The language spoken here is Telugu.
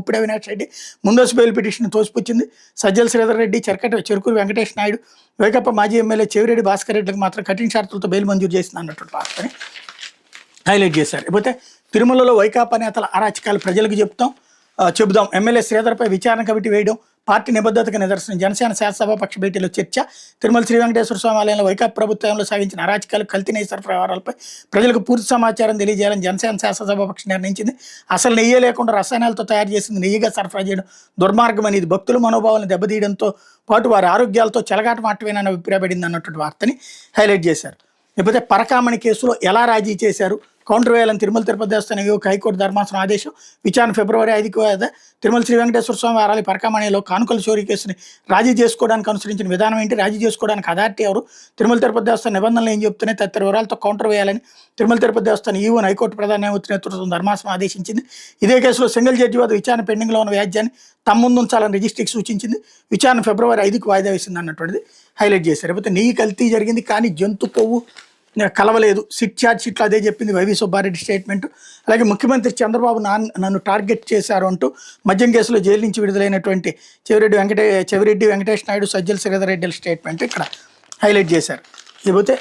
ముప్పిడి అవినాష్ రెడ్డి ముందస్తు బెయిల్ పిటిషన్ తోసిపుచ్చింది. సజ్జల శ్రీధర్ రెడ్డి, చెరుకూరు వెంకటేష్ నాయుడు, వైకాపా మాజీ ఎమ్మెల్యే చెవిరెడ్డి భాస్కర్ రెడ్డికి మాత్రం కఠిన షరతులతో బెయిల్ మంజూరు చేసింది అన్నటువంటి వార్తని హైలైట్ చేశారు. లేకపోతే తిరుమలలో వైకాపా నేతల అరాచకాలు ప్రజలకు చెబుదాం, ఎమ్మెల్యే శ్రీధర్పై విచారణ కమిటీ వేయడం పార్టీ నిబద్ధతకు నిదర్శనం. జనసేన శాసనసభాపక్ష భేటీలో చర్చ. తిరుమల శ్రీ వెంకటేశ్వర స్వామి ఆలయంలో వైకాపా ప్రభుత్వంలో సాగించిన అరాచకాలు, కల్తీ నెయ్యి సరఫరా వ్యవహారాలపై ప్రజలకు పూర్తి సమాచారం తెలియజేయాలని జనసేన శాసనసభాపక్షం నిర్ణయించింది. అసలు నెయ్యి లేకుండా రసాయనాలతో తయారు చేసింది నెయ్యిగా సరఫరా చేయడం దుర్మార్గం అనేది భక్తుల మనోభావాలను దెబ్బతీయడంతో పాటు వారి ఆరోగ్యాలతో చెలగాటమాటమేనని అభిప్రాయపడింది అన్నటువంటి వార్తని హైలైట్ చేశారు. లేకపోతే పరకామణి కేసులో ఎలా రాజీ చేశారు, కౌంటర్ వేయాలని తిరుమల తిరుపతి దేవస్థానం హైకోర్టు ధర్మాసనం ఆదేశం. విచారణ ఫిబ్రవరి 5కి వాయిదా. తిరుమల శ్రీ వెంకటేశ్వర స్వామి వారాలి పరకామణిలో కానుకల చోరీ కేసుని రాజీ చేసుకోవడానికి అనుసరించిన విధానం ఏంటి, రాజీ చేసుకోవడానికి అథారిటీ ఎవరు, తిరుమల తిరుపతి దేవస్థానం నిబంధనలు ఏం చెప్తున్నాయి తదితర వివరాలతో కౌంటర్ వేయాలని తిరుమల తిరుపతి దేవస్థానం ఈవోని హైకోర్టు ప్రధాన న్యాయమూర్తి నేతృత్వం ధర్మాసనం ఆదేశించింది. ఇదే కేసులో సింగిల్ జడ్జి వద్ద విచారణ పెండింగ్లో ఉన్న వ్యాజ్యాన్ని తమ ముందు ఉంచాలని రిజిస్ట్రీకి సూచించింది. విచారణ ఫిబ్రవరి 5కి వాయిదా వేసింది అన్నటువంటిది హైలైట్ చేశారు. లేకపోతే నెయ్యి కల్తీ జరిగింది కానీ జంతు కొవ్వు కలవలేదు, సిట్ ఛార్జ్ షీట్లో అదే చెప్పింది వైవి సుబ్బారెడ్డి స్టేట్మెంట్. అలాగే ముఖ్యమంత్రి చంద్రబాబు నన్ను టార్గెట్ చేశారు అంటూ మద్యం కేసులో జైలు నుంచి విడుదలైనటువంటి చెవిరెడ్డి వెంకటేష్ నాయుడు, సజ్జల శ్రీధర్ రెడ్డి స్టేట్మెంట్ ఇక్కడ హైలైట్ చేశారు. లేకపోతే